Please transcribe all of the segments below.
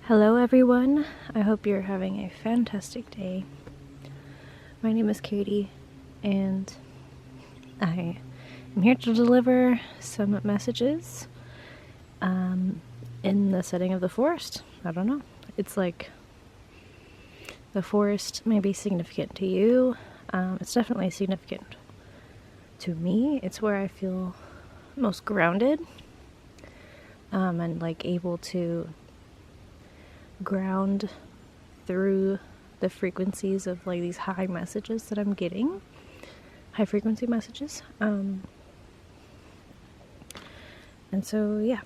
Hello everyone, I hope you're having a fantastic day. My name is Katie and I am here to deliver some messages in the setting of the forest. I don't know, it's like the forest may be significant to you. It's definitely significant to me. It's where I feel most grounded and like able to ground through the frequencies of like these high messages that I'm getting, high frequency messages. And so yeah,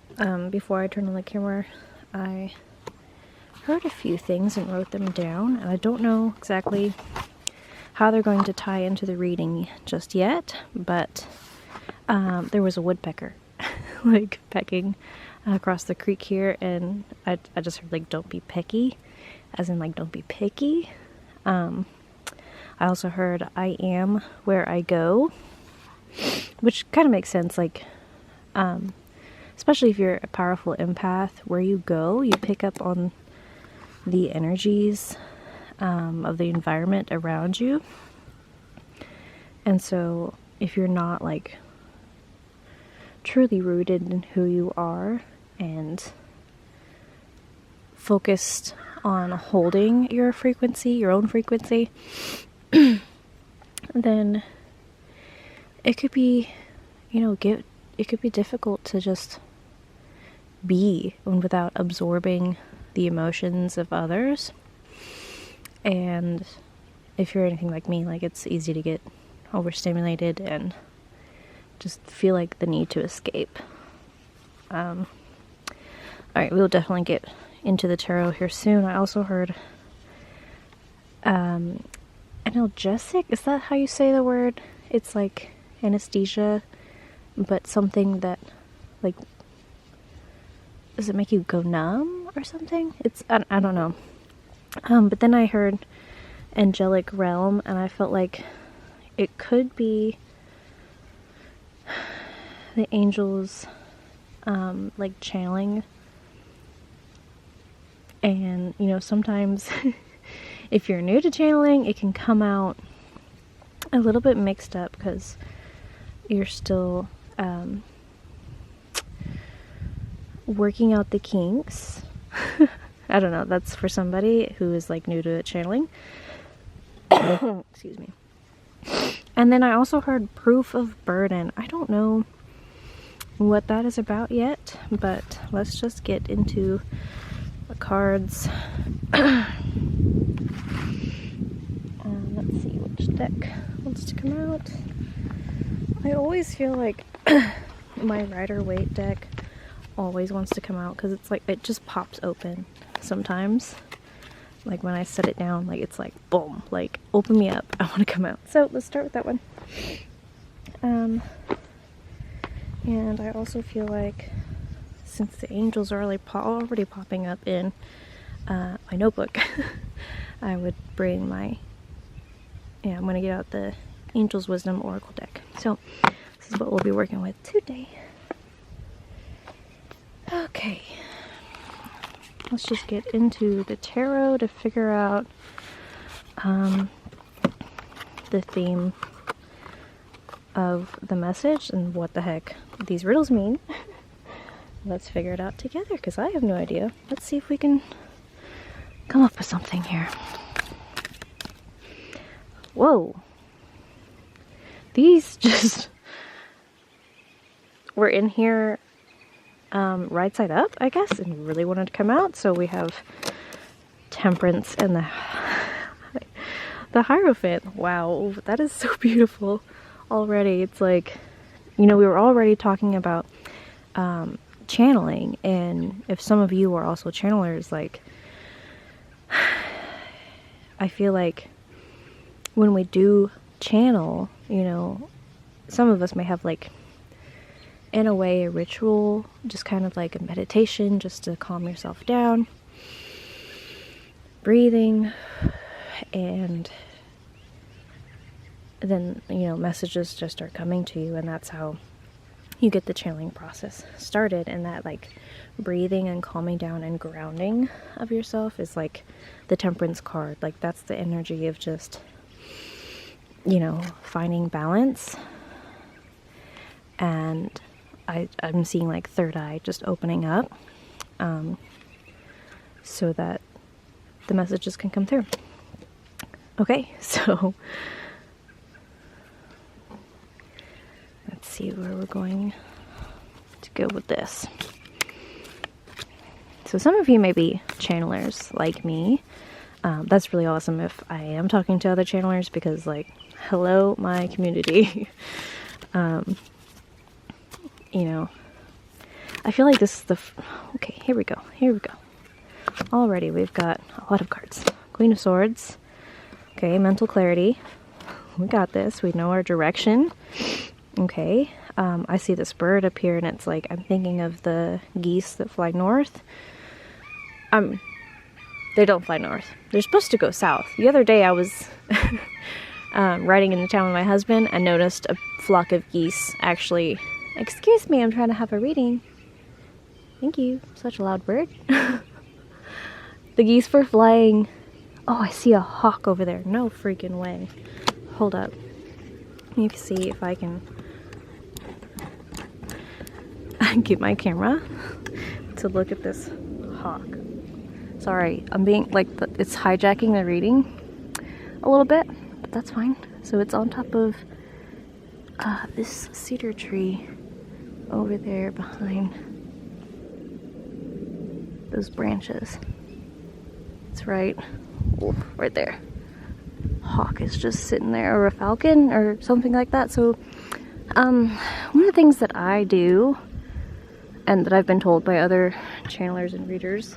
before I turned on the camera, I heard a few things and wrote them down, and I don't know exactly how they're going to tie into the reading just yet, but there was a woodpecker like pecking across the creek here, and I just heard like don't be pecky, as in like don't be picky. I also heard I am where I go, which kind of makes sense, like especially if you're a powerful empath, where you go you pick up on the energies of the environment around you. And so if you're not like truly rooted in who you are and focused on holding your frequency, your own frequency, then it could be, it could be difficult to just be without absorbing the emotions of others. And if you're anything like me, like it's easy to get overstimulated and just feel like the need to escape. Alright, we'll definitely get into the tarot here soon. I also heard analgesic, is that how you say the word? It's like anesthesia, but something that, like, does it make you go numb or something? I don't know. But then I heard angelic realm, and I felt like it could be the angels like channeling. And sometimes if you're new to channeling, it can come out a little bit mixed up because you're still working out the kinks. I don't know, that's for somebody who is like new to channeling. Excuse me. And then I also heard proof of burden. I don't know what that is about yet, but let's just get into the cards. Let's see which deck wants to come out. I always feel like my Rider-Waite deck always wants to come out because it's like it just pops open sometimes. Like when I set it down, like it's like boom, like open me up, I want to come out. So let's start with that one. And I also feel like since the angels are already popping up in my notebook, I would bring my, I'm going to get out the Angel's Wisdom Oracle deck. So this is what we'll be working with today. Okay, let's just get into the tarot to figure out the theme of the message and what the heck these riddles mean. Let's figure it out together because I have no idea. Let's see if we can come up with something here. Whoa. These just were in here right side up, I guess, and really wanted to come out. So we have Temperance and the Hierophant. Wow, that is so beautiful already. It's like, we were already talking about channeling, and if some of you are also channelers, like I feel like when we do channel, some of us may have like in a way a ritual, just kind of like a meditation just to calm yourself down, breathing, and then messages just start coming to you, and that's how you get the channeling process started, and that like breathing and calming down and grounding of yourself is like the Temperance card. Like that's the energy of just, you know, finding balance. And I'm seeing like third eye just opening up, so that the messages can come through. Okay, so let's see where we're going to go with this. So some of you may be channelers like me. That's really awesome if I am talking to other channelers, because like, hello, my community. You know, I feel like this is the... okay, here we go. Already we've got a lot of cards. Queen of Swords. Okay, mental clarity. We got this. We know our direction. Okay. I see this bird up here, and it's like, I'm thinking of the geese that fly north. They don't fly north. They're supposed to go south. The other day I was riding into town with my husband and noticed a flock of geese actually... Excuse me, I'm trying to have a reading. Thank you. Such a loud bird. The geese were flying... Oh, I see a hawk over there. No freaking way. Hold up. Let me see if I can get my camera to look at this hawk. Sorry, I'm being like, it's hijacking the reading a little bit, but that's fine. So it's on top of this cedar tree over there behind those branches. It's right there. Hawk is just sitting there, or a falcon or something like that. So one of the things that I do, and that I've been told by other channelers and readers,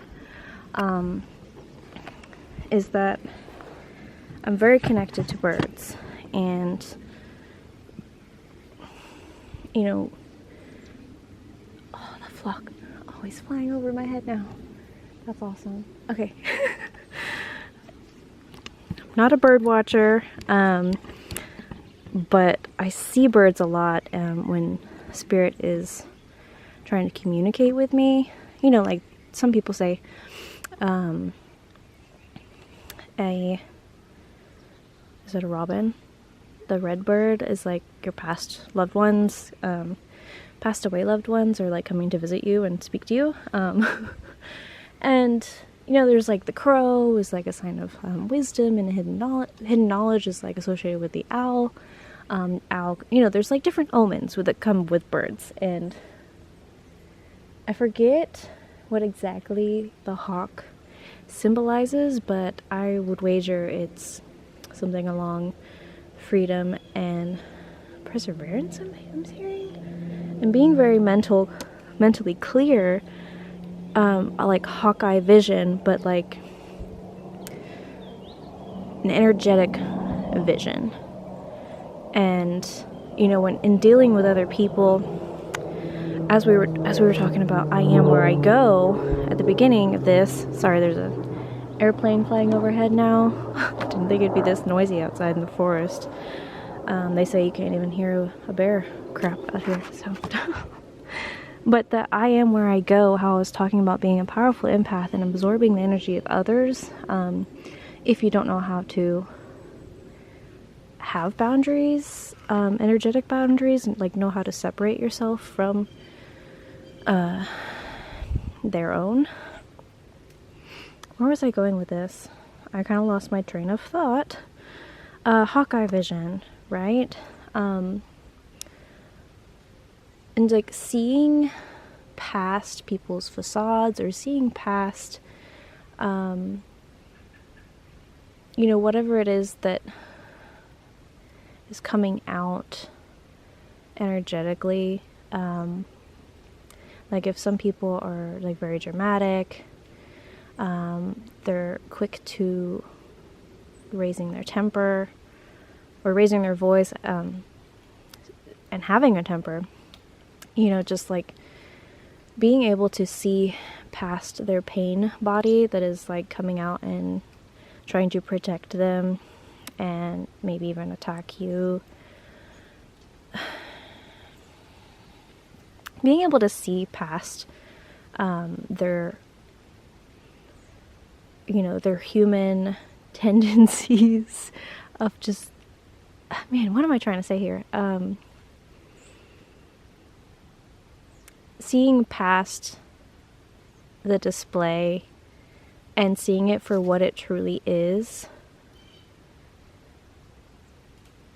is that I'm very connected to birds. And you know, oh, the flock always flying over my head now. That's awesome. Okay. I'm not a bird watcher, but I see birds a lot when spirit is trying to communicate with me. You know, like some people say, is it a robin? The red bird is like your past loved ones, passed away loved ones, are like coming to visit you and speak to you. And you know, there's like the crow is like a sign of wisdom, and hidden knowledge is like associated with the owl. Owl, you know, there's like different omens that come with birds, and I forget what exactly the hawk symbolizes, but I would wager it's something along freedom and perseverance. I'm hearing, and being very mentally clear. Like Hawkeye vision, but like an energetic vision. And you know, when in dealing with other people, as we were talking about I am where I go at the beginning of this. Sorry, there's an airplane flying overhead now. Didn't think it'd be this noisy outside in the forest. They say you can't even hear a bear crap out here, so but that I am where I go, how I was talking about being a powerful empath and absorbing the energy of others. If you don't know how to have boundaries, energetic boundaries, and like know how to separate yourself from their own. Where was I going with this? I kind of lost my train of thought. Hawkeye vision, right? And like seeing past people's facades, or seeing past, you know, whatever it is that is coming out energetically. Like if some people are like very dramatic, they're quick to raising their temper or raising their voice, and having a temper. You know, just like being able to see past their pain body that is like coming out and trying to protect them and maybe even attack you. being able to see past their, you know, their human tendencies of just, man, what am I trying to say here? Seeing past the display and seeing it for what it truly is.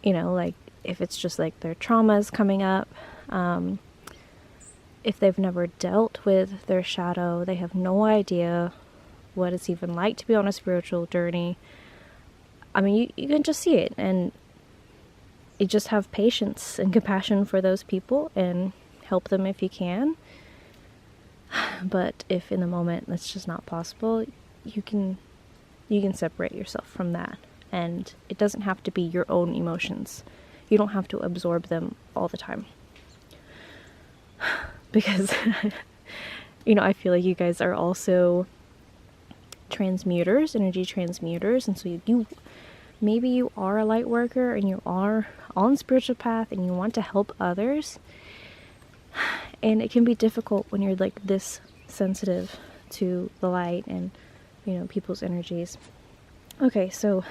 You know, like if it's just like their traumas coming up, if they've never dealt with their shadow, they have no idea what it's even like to be on a spiritual journey. I mean, you can just see it, and you just have patience and compassion for those people and help them if you can. But if in the moment that's just not possible, you can separate yourself from that, and it doesn't have to be your own emotions. You don't have to absorb them all the time. Because you know, I feel like you guys are also transmuters, energy transmuters, and so maybe you are a light worker and you are on the spiritual path and you want to help others, and it can be difficult when you're like this sensitive to the light and, you know, people's energies. Okay, so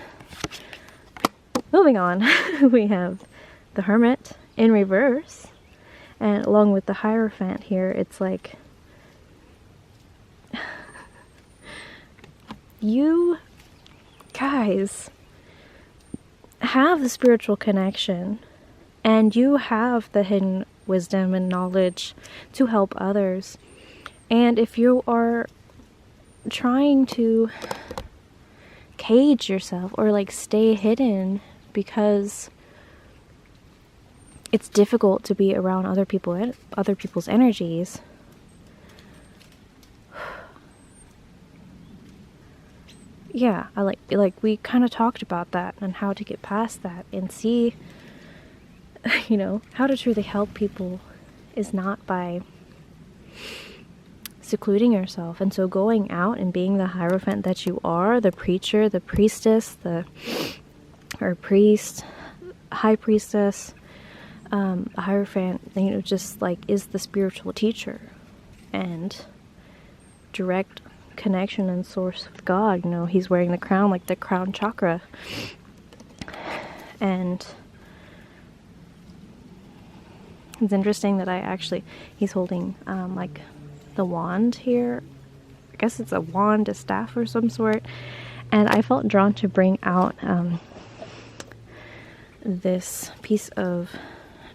moving on, we have the Hermit in reverse, and along with the Hierophant here, it's like you guys have the spiritual connection, and you have the hidden wisdom and knowledge to help others. And if you are trying to cage yourself or like stay hidden because it's difficult to be around other people's energies, yeah, I like we kind of talked about that and how to get past that and see, you know, how to truly help people is not by secluding yourself. And so going out and being the Hierophant that you are, the preacher, the priestess, priest, high priestess, a Hierophant, you know, just like is the spiritual teacher and direct connection and source with God. You know, he's wearing the crown, like the crown chakra, and it's interesting that he's holding like the wand here. I guess it's a wand, a staff or some sort, and I felt drawn to bring out this piece of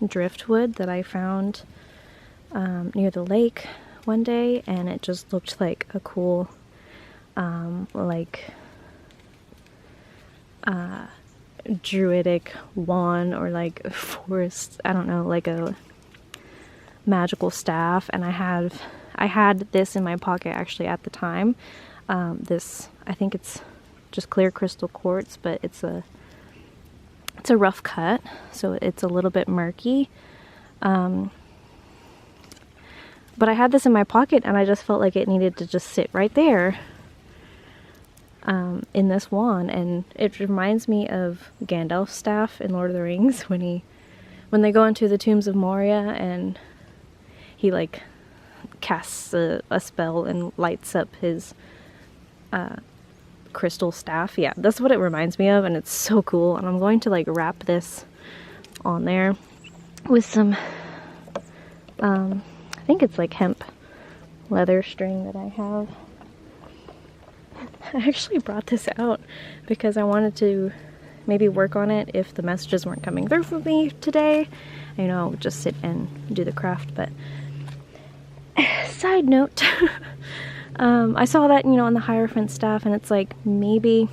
driftwood that I found near the lake one day, and it just looked like a cool druidic wand or like forest, I don't know, like a magical staff. And I had this in my pocket actually at the time. This, I think it's just clear crystal quartz, but it's a rough cut, so it's a little bit murky. But I had this in my pocket, and I just felt like it needed to just sit right there in this wand. And it reminds me of Gandalf's staff in Lord of the Rings when they go into the tombs of Moria and he like casts a spell and lights up his crystal staff. Yeah, that's what it reminds me of, and it's so cool. And I'm going to like wrap this on there with some I think it's like hemp leather string that I have. I actually brought this out because I wanted to maybe work on it if the messages weren't coming through for me today. You know, I would just sit and do the craft. But side note, I saw that, you know, on the Hierophant staff, and it's like maybe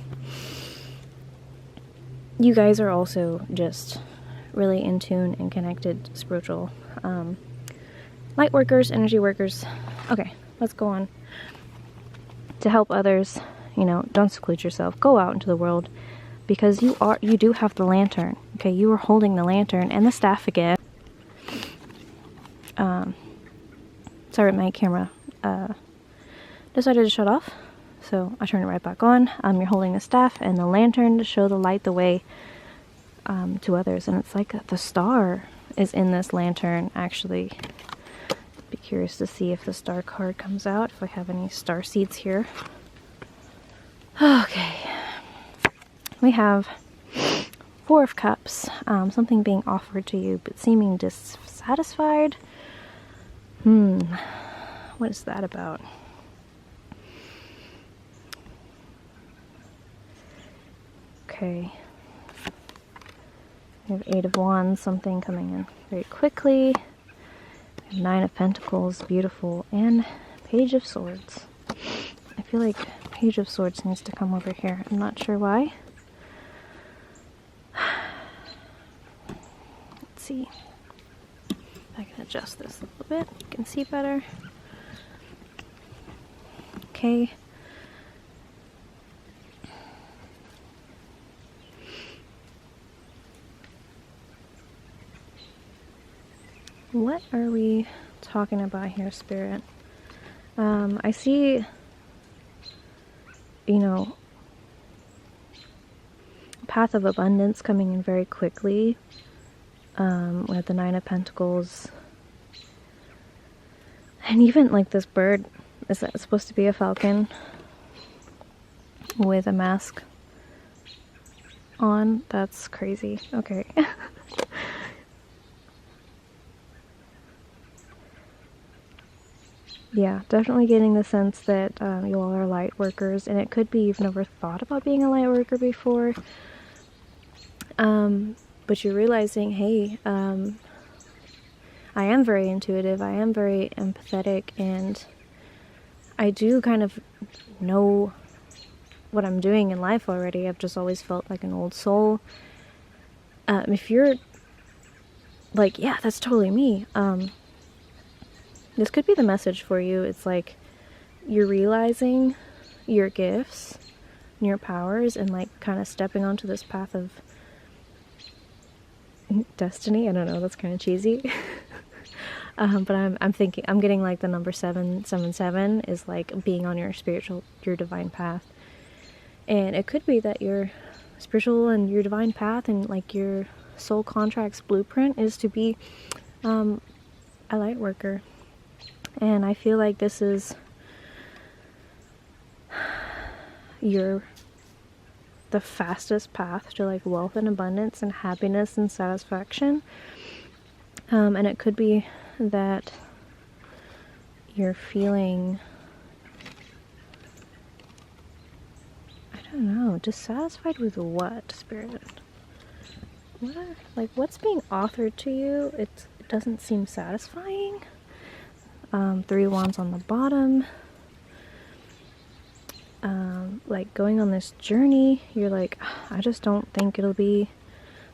you guys are also just really in tune and connected spiritual light workers, energy workers. Okay, let's go on. To help others, you know, don't seclude yourself. Go out into the world, because you do have the lantern. Okay, you are holding the lantern and the staff again. Sorry, my camera decided to shut off, so I turned it right back on. You're holding the staff and the lantern to show the light the way to others, and it's like the star is in this lantern actually. Be curious to see if the star card comes out, if I have any star seeds here. Okay. We have Four of Cups, something being offered to you, but seeming dissatisfied. What is that about? Okay. We have Eight of Wands, something coming in very quickly. We have Nine of Pentacles, beautiful, and Page of Swords. I feel like Page of Swords needs to come over here. I'm not sure why. Let's see. If I can adjust this a little bit, you can see better. Okay. What are we talking about here, Spirit? I see, you know, path of abundance coming in very quickly. We have the Nine of Pentacles. And even like this bird, is that supposed to be a falcon with a mask on? That's crazy. Okay. Yeah, definitely getting the sense that you all are light workers, and it could be you've never thought about being a light worker before. But you're realizing, hey, I am very intuitive, I am very empathetic, and I do kind of know what I'm doing in life already. I've just always felt like an old soul. If you're like, yeah, that's totally me, this could be the message for you. It's like you're realizing your gifts and your powers and like kind of stepping onto this path of destiny. I don't know, that's kind of cheesy. But I'm thinking, I'm getting like the number 777 is like being on your your divine path. And it could be that your spiritual and your divine path and like your soul contract's blueprint is to be a light worker. And I feel like this is the fastest path to like wealth and abundance and happiness and satisfaction. And it could be that you're feeling, I don't know, dissatisfied with what, Spirit? What's being offered to you? It doesn't seem satisfying. Three Wands on the bottom. Like going on this journey, you're like, I just don't think it'll be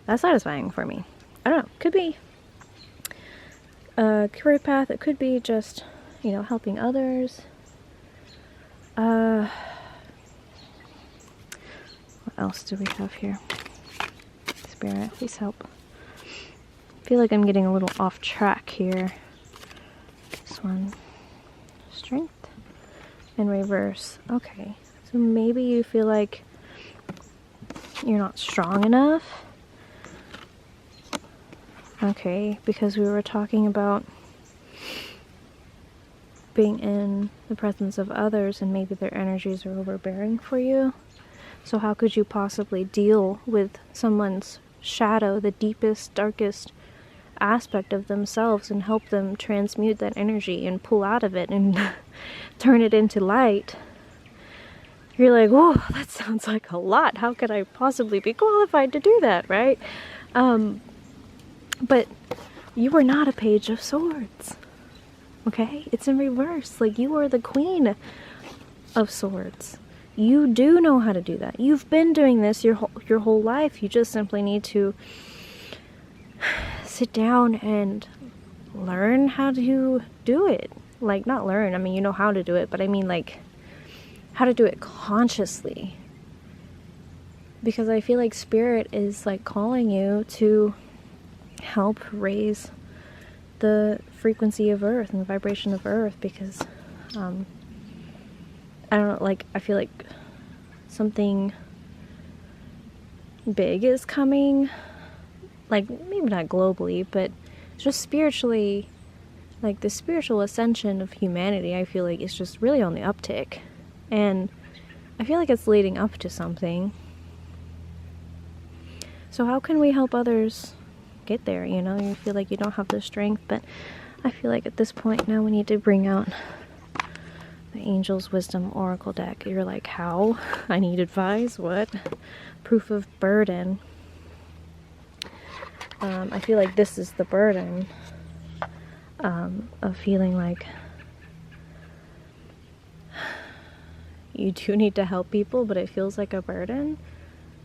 that satisfying for me. I don't know. Could be a career path. It could be just, you know, helping others. What else do we have here? Spirit, please help. I feel like I'm getting a little off track here. This one. Strength. In reverse. Okay. So maybe you feel like you're not strong enough. Okay, because we were talking about being in the presence of others and maybe their energies are overbearing for you. So how could you possibly deal with someone's shadow, the deepest, darkest aspect of themselves, and help them transmute that energy and pull out of it and turn it into light? You're like, whoa, that sounds like a lot. How could I possibly be qualified to do that, right? But you are not a Page of Swords, okay? It's in reverse. Like, you are the Queen of Swords. You do know how to do that. You've been doing this your whole life. You just simply need to sit down and learn how to do it. Like, not learn, I mean, you know how to do it, but I mean, like, how to do it consciously. Because I feel like Spirit is, like, calling you to help raise the frequency of Earth and the vibration of Earth, because, I don't know, like, I feel like something big is coming. Like, maybe not globally, but just spiritually, like the spiritual ascension of humanity, I feel like it's just really on the uptick. And I feel like it's leading up to something. So how can we help others get there? You know, you feel like you don't have the strength, but I feel like at this point now we need to bring out the Angel's Wisdom Oracle deck. You're like, how? I need advice? What? Proof of burden. I feel like this is the burden of feeling like you do need to help people, but it feels like a burden.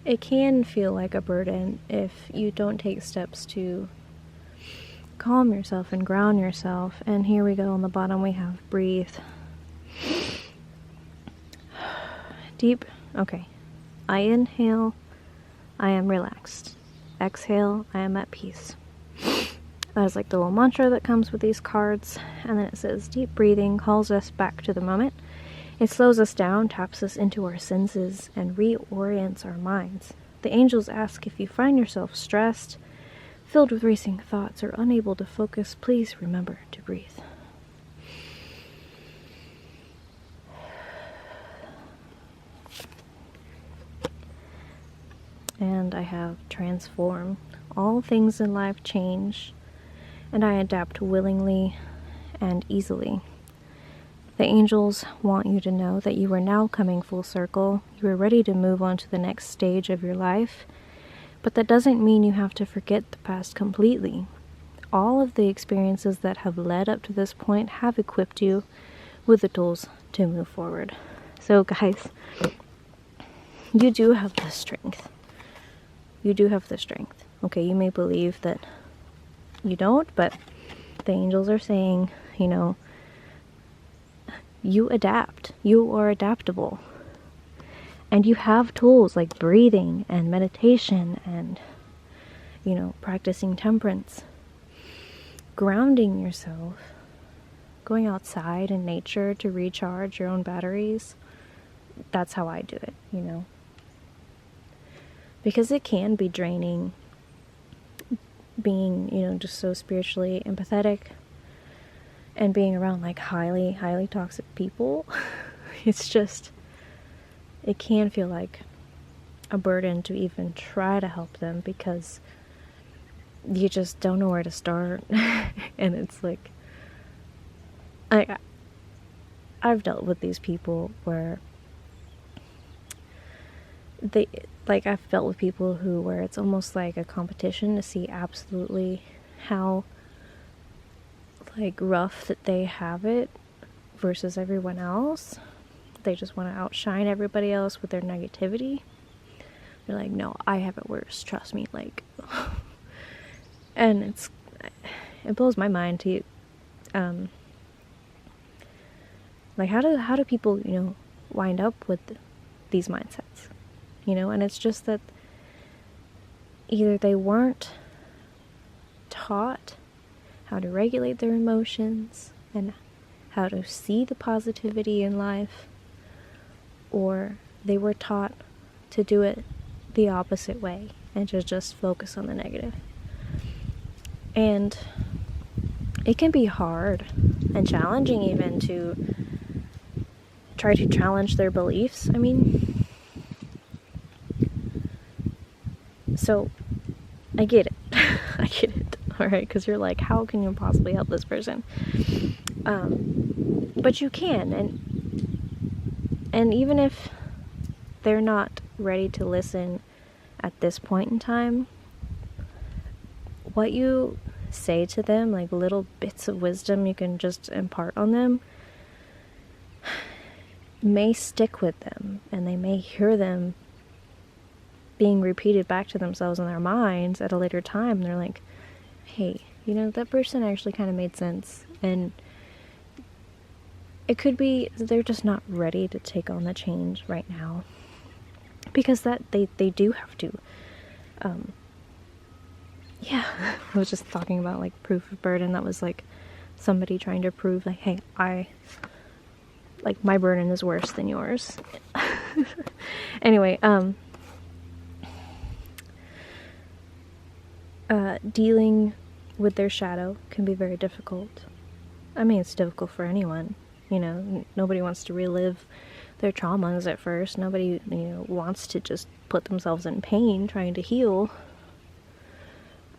It can feel like a burden if you don't take steps to calm yourself and ground yourself. And here we go on the bottom, we have breathe. Deep. Okay. I inhale, I am relaxed. Exhale, I am at peace. That is like the little mantra that comes with these cards. And then it says, deep breathing calls us back to the moment. It slows us down, taps us into our senses, and reorients our minds. The angels ask, if you find yourself stressed, filled with racing thoughts, or unable to focus, please remember to breathe. And I have transform. All things in life change, and I adapt willingly and easily. The angels want you to know that you are now coming full circle. You are ready to move on to the next stage of your life, but that doesn't mean you have to forget the past completely. All of the experiences that have led up to this point have equipped you with the tools to move forward. So guys, you do have the strength. You do have the strength. Okay, you may believe that you don't, but the angels are saying, you know, you adapt. You are adaptable. And you have tools like breathing and meditation and, you know, practicing temperance, grounding yourself, going outside in nature to recharge your own batteries. That's how I do it, you know. Because it can be draining being, you know, just so spiritually empathetic and being around like highly toxic people. It's just, it can feel like a burden to even try to help them because you just don't know where to start. And it's like, I've dealt with these people where they, like, I've dealt with people where it's almost like a competition to see absolutely how like rough that they have it versus everyone else. They just want to outshine everybody else with their negativity. They're like, no, I have it worse, trust me, like. And it blows my mind to like how do people, you know, wind up with these mindsets, you know? And it's just that either they weren't taught how to regulate their emotions and how to see the positivity in life, or they were taught to do it the opposite way and to just focus on the negative. And it can be hard and challenging even to try to challenge their beliefs. I mean, so I get it. I get it. Alright, because you're like, how can you possibly help this person? But you can, and even if they're not ready to listen at this point in time, what you say to them, like little bits of wisdom you can just impart on them, may stick with them, and they may hear them being repeated back to themselves in their minds at a later time. They're like, hey, you know, that person actually kind of made sense. And it could be they're just not ready to take on the change right now, because that they do have to. Yeah, I was just talking about like proof of burden. That was like somebody trying to prove like, hey, my burden is worse than yours. Anyway, dealing with their shadow can be very difficult. I mean, it's difficult for anyone. You know, nobody wants to relive their traumas at first. Nobody, wants to just put themselves in pain trying to heal.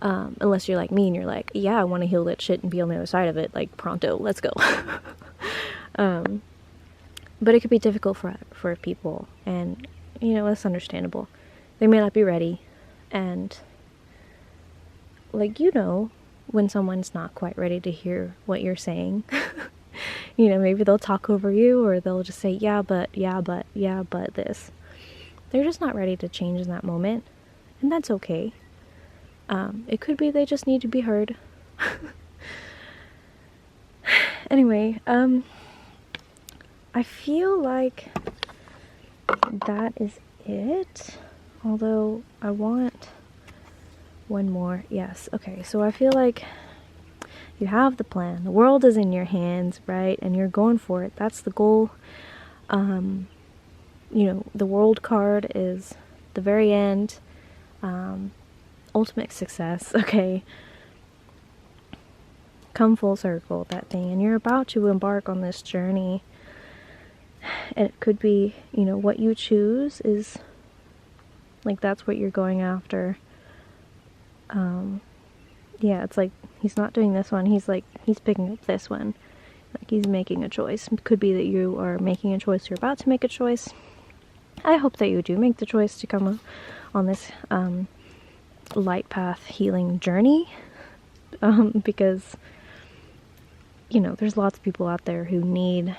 Unless you're like me and you're like, yeah, I want to heal that shit and be on the other side of it, like, pronto, let's go. But it could be difficult for people, and, that's understandable. They may not be ready, and, like, when someone's not quite ready to hear what you're saying. Maybe they'll talk over you, or they'll just say, yeah, but this. They're just not ready to change in that moment, and that's okay. It could be they just need to be heard. Anyway, I feel like that is it. Although I want one more. Yes, okay, so I feel like you have the plan. The world is in your hands, right? And you're going for it. That's the goal. The world card is the very end. Ultimate success, okay? Come full circle, that thing. And you're about to embark on this journey. And it could be, what you choose is, like, that's what you're going after. Yeah, it's like, he's not doing this one, he's picking up this one. Like, he's making a choice. It could be that you are making a choice, you're about to make a choice. I hope that you do make the choice to come on this, light path healing journey. Because, there's lots of people out there who need,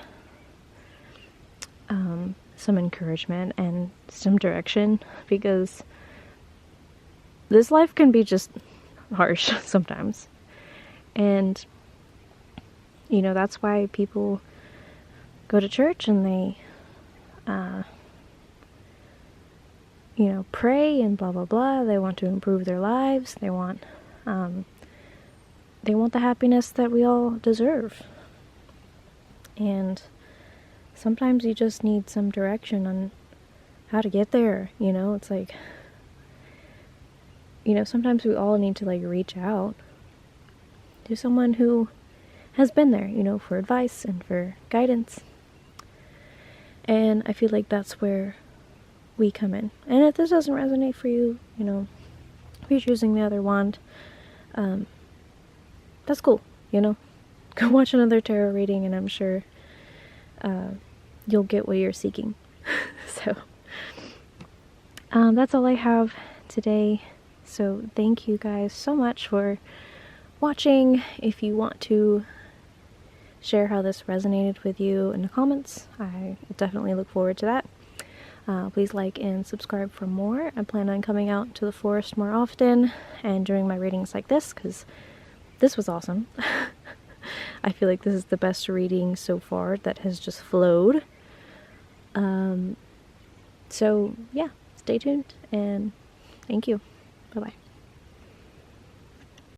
some encouragement and some direction, because this life can be just harsh sometimes. And, that's why people go to church and they, pray and blah, blah, blah. They want to improve their lives. They want the happiness that we all deserve. And sometimes you just need some direction on how to get there, It's like, sometimes we all need to, like, reach out to someone who has been there, for advice and for guidance. And I feel like that's where we come in. And if this doesn't resonate for you, if you're choosing the other wand, that's cool, Go watch another tarot reading, and I'm sure you'll get what you're seeking. So, that's all I have today. So thank you guys so much for watching. If you want to share how this resonated with you in the comments, I definitely look forward to that. Please like and subscribe for more. I plan on coming out to the forest more often and doing my readings like this, because this was awesome. I feel like this is the best reading so far that has just flowed. So yeah, stay tuned, and thank you. Bye-bye.